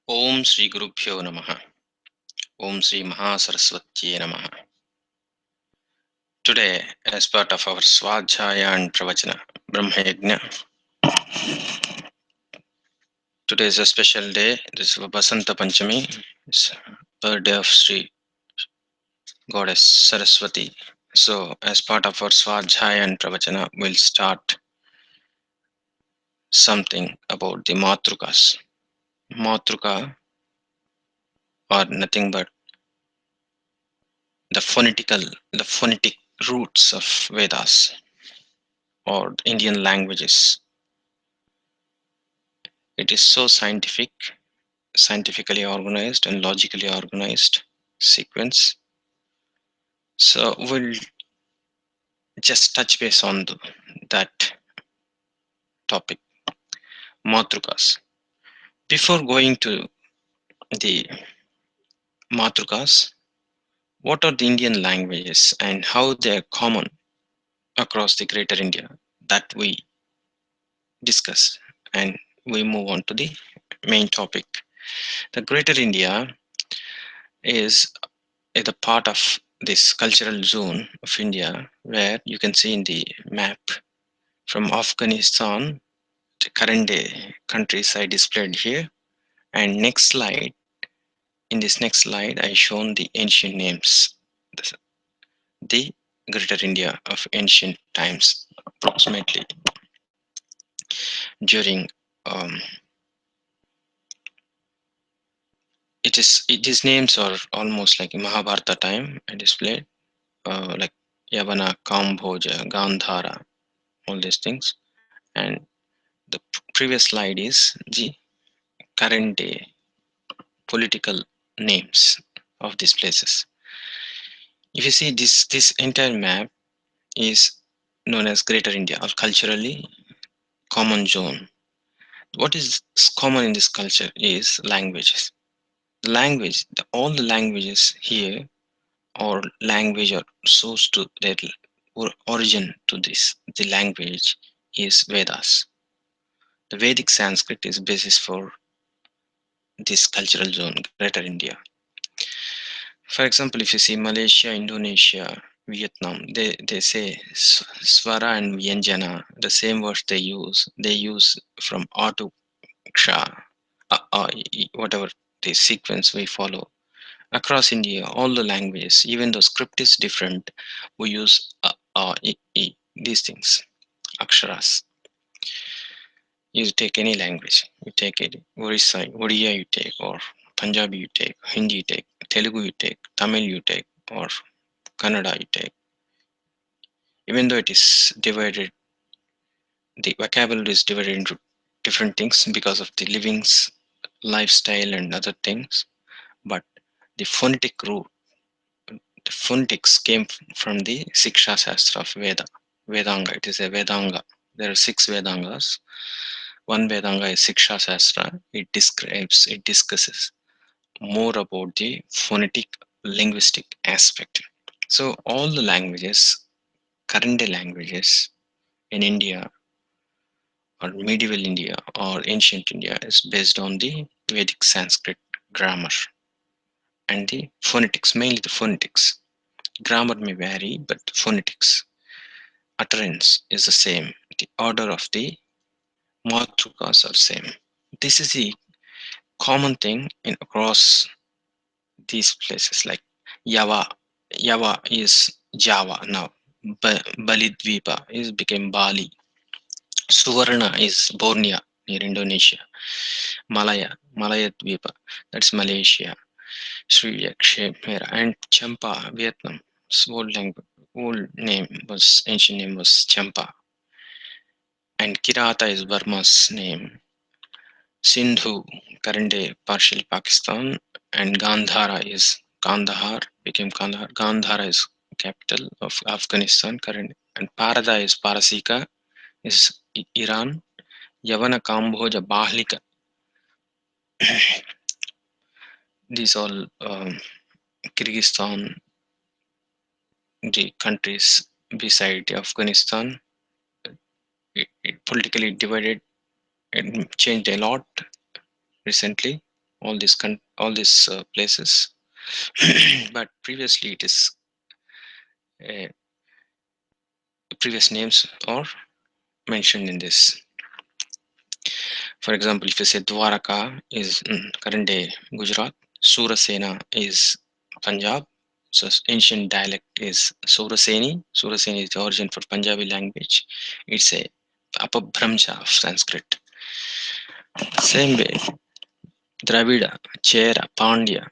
Om Sri Gurubhyo Namaha. Om Sri Mahasaraswatye Namaha. Today, as part of our Swadhyaya and Pravachana Brahma Yajna, today is a special day. This is Basanta Panchami. It's birthday of Sri Goddess Saraswati. So, as part of our Swadhyaya and Pravachana, we'll start something about the Matrukas. Matruka are nothing but the phonetic roots of Vedas or Indian languages. It is so scientifically organized and logically organized sequence. So we'll just touch base on that topic, Matrukas. Before going to the Matrukas, what are the Indian languages and how they are common across the greater India, that we discuss, and we move on to the main topic. The greater India is a part of this cultural zone of India, where you can see in the map from Afghanistan, the current day countries I displayed here. And next slide, in this next slide, I shown the ancient names, the greater India of ancient times, approximately during it is names are almost like Mahabharata time I displayed, like Yavana, Kambhoja, Gandhara, all these things. And the previous slide is the current day political names of these places. If you see this entire map is known as Greater India, or culturally common zone. What is common in this culture is languages. The language, all the languages here, or language or source to their origin to this, the language is Vedas. The Vedic Sanskrit is basis for this cultural zone, Greater India. For example, if you see Malaysia, Indonesia, Vietnam, they say swara and vyanjana, the same words they use from a to ksha, whatever the sequence we follow. Across India, all the languages, even though script is different, we use these things, aksharas. You take any language, you take it, Oriya you take, or Punjabi you take, Hindi you take, Telugu you take, Tamil you take, or Kannada you take. Even though it is divided, the vocabulary is divided into different things because of the living's lifestyle and other things, but the phonetic root, the phonetics came from the Siksha Shastra of Vedanga. It is a Vedanga. There are 6 Vedangas. One Vedanga is Siksha Shastra. It discusses more about the phonetic linguistic aspect. So all the languages, current day languages in India or medieval India or ancient India is based on the Vedic Sanskrit grammar and the phonetics, mainly the phonetics. Grammar may vary, but phonetics, utterance is the same. The order of the matrukas are same. This is the common thing in across these places, like Java. Java is Java now. Balidvipa is became Bali. Suvarna is Borneo near Indonesia. Malaya Dvipa, that's Malaysia. Sri Kshemera and Champa, Vietnam. Old name was ancient name was Champa. And Kirata is Burma's name. Sindhu, current day partially Pakistan, and Gandhara is Kandahar, became Kandahar. Gandhara is capital of Afghanistan current, and Parada is Parasika, is Iran. Yavana Kambhoja Bahlika. These all Kyrgyzstan, the countries beside Afghanistan. It politically divided and changed a lot recently, all these places. But previously it is uh, previous names are mentioned in this. For example, if you say Dwaraka is current day Gujarat, Surasena is Punjab. So ancient dialect is Suraseni. Suraseni is the origin for Punjabi language. It's a Apabhramsha of Sanskrit. Same way, Dravida, Chera, Pandya,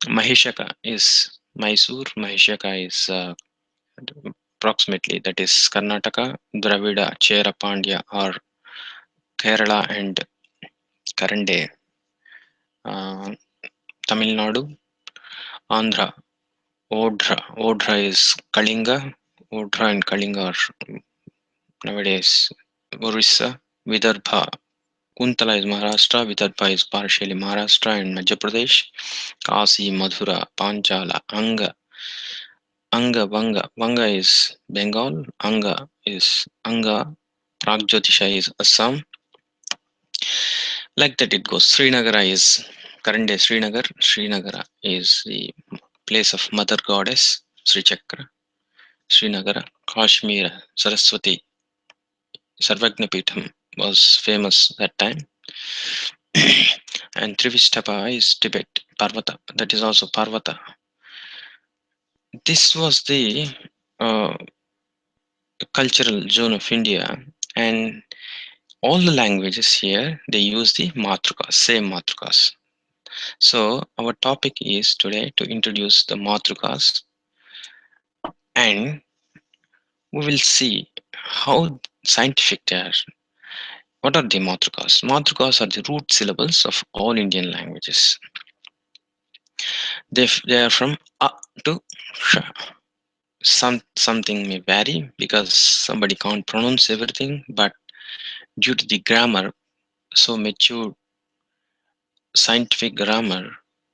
Mahishaka is Mysore. Mahishaka is approximately, that is Karnataka. Dravida, Chera, Pandya are Kerala and current day uh, Tamil Nadu. Andhra, Odhra. Odhra is Kalinga. Odhra and Kalinga are nowadays Orissa. Vidarbha. Kuntala is Maharashtra. Vidarbha is partially Maharashtra and Madhya Pradesh. Kasi, Madhura, Panchala, Anga. Anga, Vanga. Vanga is Bengal. Anga is Anga. Pragjyotisha is Assam. Like that it goes. Srinagara is current day Srinagar. Srinagara is the place of Mother Goddess Sri Chakra. Srinagara, Kashmir, Saraswati, Sarvagnapitham was famous that time. And Trivistapa is Tibet, Parvata, that is also Parvata. This was the uh, cultural zone of India, and all the languages here they use the matrukas, same matrukas. So our topic is today to introduce the matrukas, and we will see how scientific they are. What are the matrukas? Matrukas are the root syllables of all Indian languages. They are from A to Sh. Something may vary because somebody can't pronounce everything, but due to the grammar, so mature scientific grammar,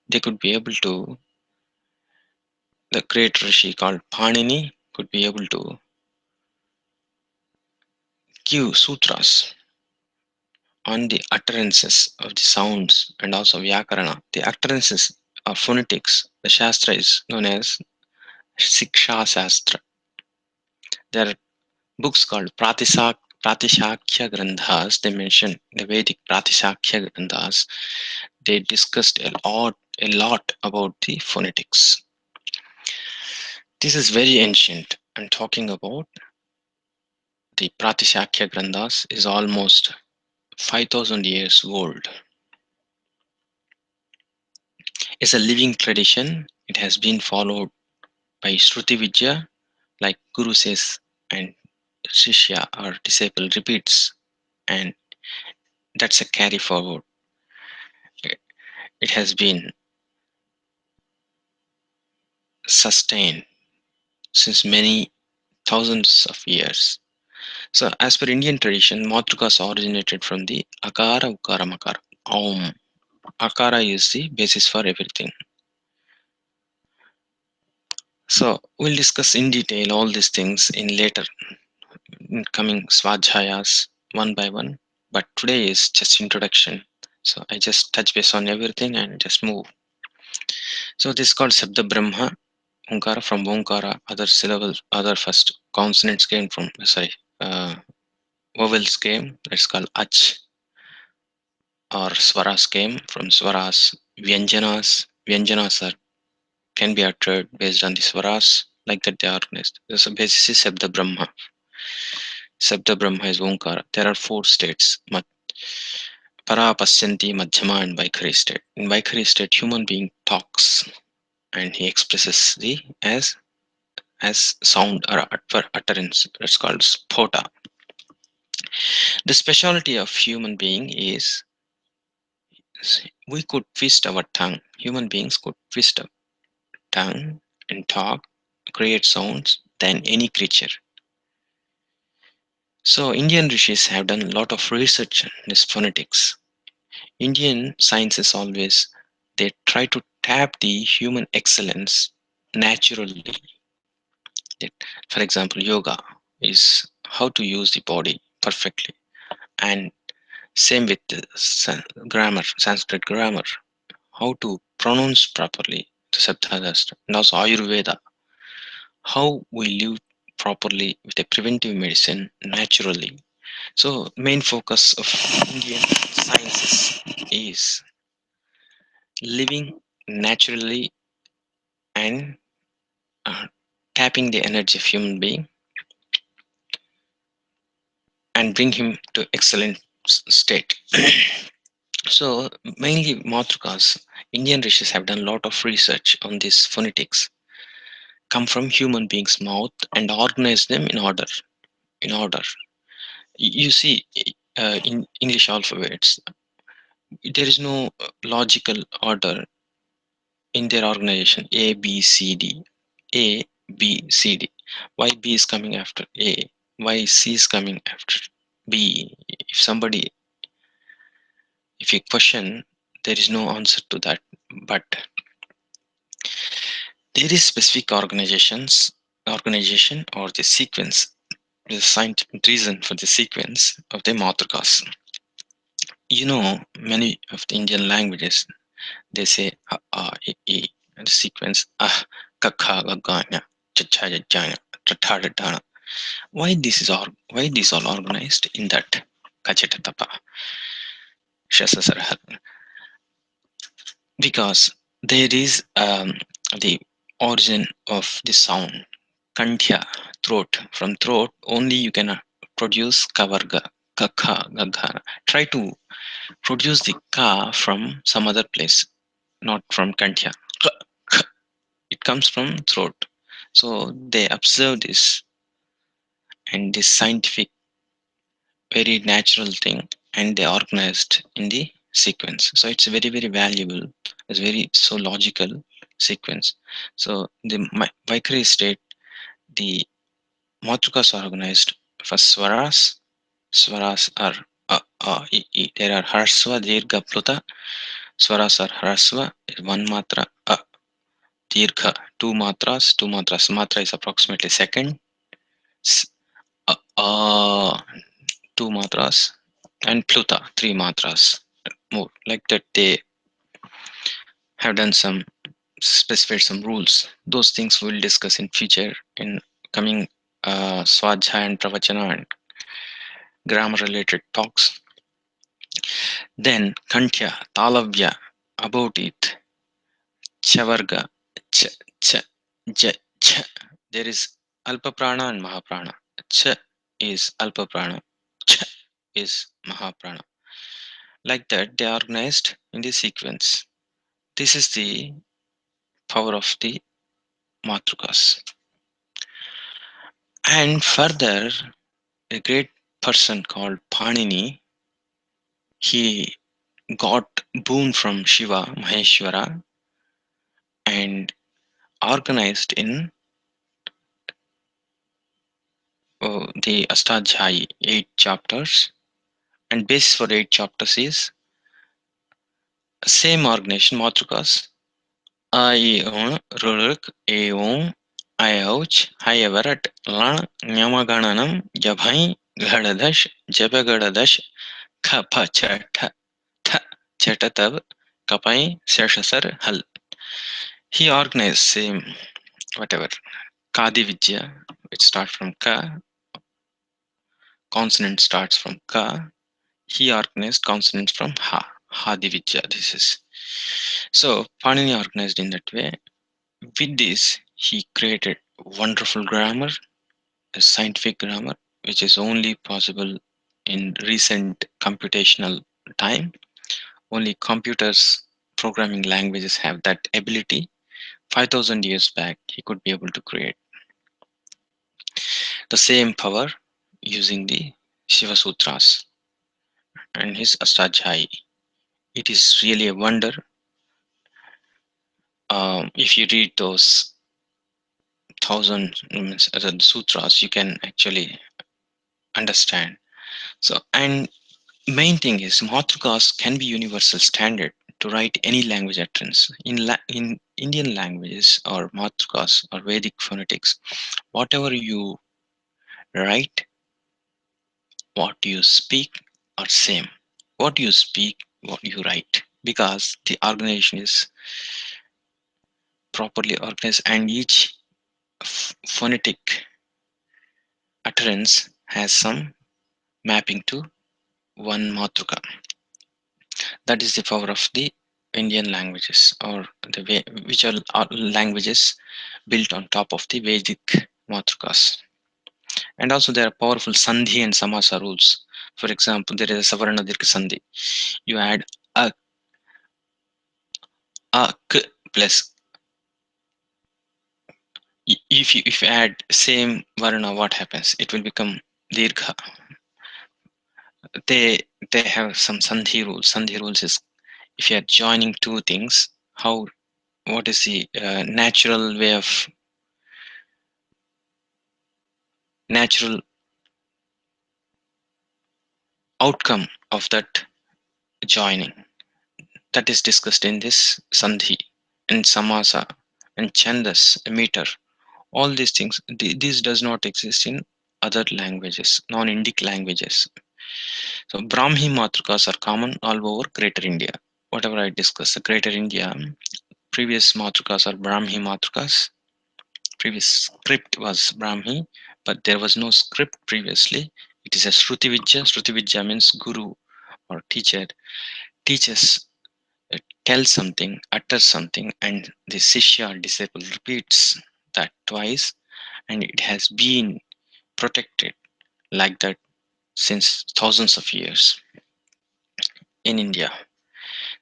they could be able to, the great Rishi called Panini could be able to give sutras on the utterances of the sounds and also Vyakarana. The utterances of phonetics, the Shastra is known as Siksha Shastra. There are books called Pratishakya Grandhas. They mention the Vedic Pratishakya Grandhas. They discussed a lot about the phonetics. This is very ancient. And talking about the Pratishakya Grandhas is almost 5,000 years old. It's a living tradition. It has been followed by Shruti Vidya, like Guru says, and Shishya or disciple repeats, and that's a carry forward. It has been sustained since many thousands of years. So, as per Indian tradition, Matrukas originated from the Akara, Ukara, Makara. Om. Akara is the basis for everything. So, we'll discuss in detail all these things in later in coming Svadhyayas one by one. But today is just introduction. So, I just touch base on everything and just move. So, this is called Sabda Brahma. Onkara, from Onkara, other syllables, other first consonants came from, sorry, vowels came, that's called Ach, or Swaras came from Swaras. Vyanjanas can be uttered based on the Swaras, like that they are organized. So basis is Sabda Brahma. Sabda Brahma is Onkara. There are four states, Para, Pasyanti, Madhyama and Vaikhari state. In Vaikhari state, human being talks and he expresses the as sound or utterance. It's called spota. The specialty of human being is we could twist our tongue. Human beings could twist our tongue and talk, create sounds than any creature. So Indian rishis have done a lot of research on this phonetics. Indian sciences always they try to tap the human excellence naturally. For example, yoga is how to use the body perfectly, and same with the grammar, Sanskrit grammar, how to pronounce properly the Sabdadas, and also Ayurveda, how we live properly with a preventive medicine naturally. So, main focus of Indian sciences is living naturally and uh, tapping the energy of human being and bring him to excellent state. So mainly Matrukas, Indian rishis have done a lot of research on these phonetics, come from human beings' mouth and organize them in order. In order, you see, in English alphabets, there is no logical order in their organization. A, B, C, D. A, B, C, D. Why B is coming after A? Why C is coming after B? If you question, there is no answer to that. But there is specific organization or the sequence, the scientific reason for the sequence of the matrakas. Many of the Indian languages, they say and the sequence kakha gaganya chacha jajanya tatha dadana. Why this all organized in that kachetatapa shasasarha? Because there is the origin of the sound kandhya, throat. From throat only you can produce kavarga, kakha, gagha. Try to produce the ka from some other place, not from kandhya. It comes from throat. So they observe this and this scientific, very natural thing, and they organized in the sequence. So it's very, very valuable. It's very so logical sequence. So the Vaikari state, the matrukas are organized for swaras. Swaras are there are harsva, dirgha, pluta. Swaras are harsva, one matra, dirgha, two matras, two matras. Matra is approximately second. S- two matras, and pluta, three matras. More like that, they have done some specified some rules. Those things we'll discuss in future in coming swadhyaya and pravachana and grammar related talks. Then kantya, talavya, about it, chavarga, ch, ch, j, ch. There is alpa prana and mahaprana. Ch is alpa prana, ch is mahaprana. Like that, they are organized in the sequence. This is the power of the matrukas. And further, a great person called Panini, he got boon from Shiva, Maheshwara, and organized in the Astadhyayi, 8 chapters. And basis for 8 chapters is same organization, matrukas. I Ruruk, Eom, Iouch, Hayavarat, Lan, Nyamagananam, Jabhai, Gadadash, Jabagadash, Kappa Chata, Ta, Chatatab, Kapai, Seshasar, Hal. He organized same, whatever, Kadi Vidya, which starts from Ka, consonant starts from Ka. He organized consonants from Ha, Hadi Vidya, this is. So, Panini organized in that way. With this, he created wonderful grammar, a scientific grammar, which is only possible in recent computational time. Only computers, programming languages have that ability. 5,000 years back, he could be able to create the same power using the Shiva Sutras and his Astadhyayi. It is really a wonder. If you read those thousand sutras, you can actually understand. So, and main thing is matrukas can be universal standard to write any language utterance. In Indian languages or matrukas or Vedic phonetics, whatever you write, what you speak are same. What you speak, what you write. because the organization is properly organized and each phonetic utterance has some mapping to one matruka. That is the power of the Indian languages, or the way which are languages built on top of the Vedic matrukas. And also there are powerful sandhi and samasa rules. For example, there is a savarna dirgha sandhi. You add a k plus if you add same varna, what happens? It will become dirgha. They they have some sandhi rules. Sandhi rules is if you are joining two things, how what is the natural way of natural outcome of that joining, that is discussed in this sandhi and samasa and chandas meter. All these things, these does not exist in other languages, non-Indic languages. So Brahmi matrukas are common all over Greater India. Whatever I discussed, the Greater India, previous matrukas are Brahmi matrukas. Previous script was Brahmi, but there was no script previously. It is a Shruti Vidya. Shruti Vidya means guru or teacher teaches, tells something, utters something, and the Sishya or disciple repeats that twice, and it has been protected like that since thousands of years in India.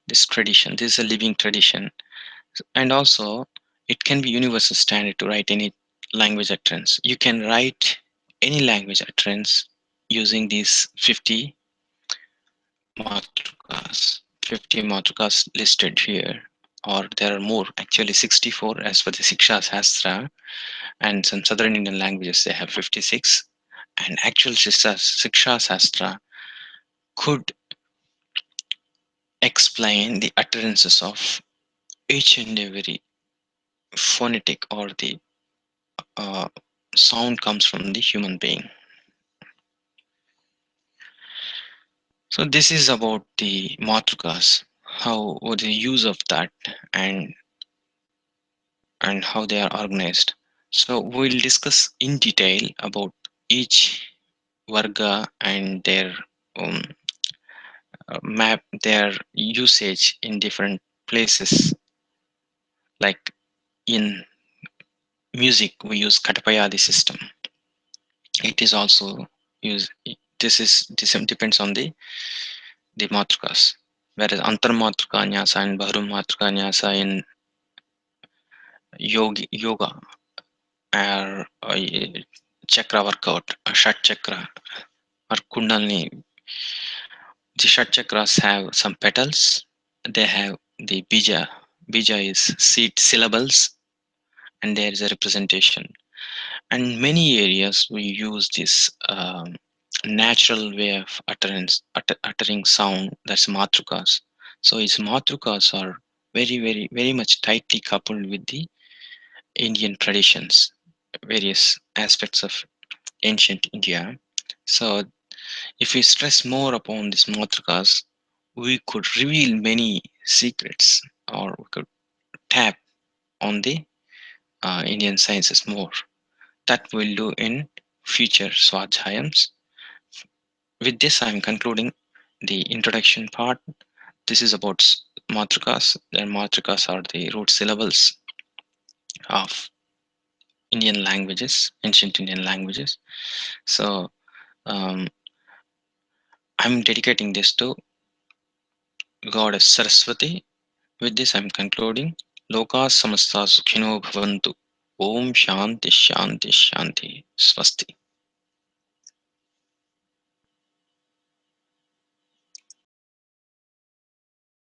This tradition, this is a living tradition, and also it can be universal standard to write any language utterance. You can write any language utterance using these 50 matrukas. 50 matrukas listed here, or there are more, actually 64 as per the Siksha Shastra, and some southern Indian languages they have 56. And actual Siksha Shastra could explain the utterances of each and every phonetic, or the uh, sound comes from the human being. So this is about the matrukas, how what the use of that, and how they are organized. So we'll discuss in detail about each varga and their um, map, their usage in different places. Like in music, we use Katapayadi system. It is also used. This depends on the matrukas. Whereas antarmatruka nyasa and bahumatruka nyasa in yoga or chakra workout, shat chakra or kundalini. The shat chakras have some petals. They have the bija. Bija is seed syllables, and there is a representation. And many areas we use this natural way of uttering sound. That's matrukas. So its matrukas are very much tightly coupled with the Indian traditions, various aspects of ancient India. So if we stress more upon these matrukas, we could reveal many secrets, or we could tap on the Indian sciences more. That we'll do in future swadhyayams. With this, I'm concluding the introduction part. This is about matrukas. The matrukas are the root syllables of Indian languages, ancient Indian languages. So um, I'm dedicating this to Goddess Saraswati. With this, I'm concluding. Loka samasta sukhino bhavantu. Om shanti shanti shanti. Swasti.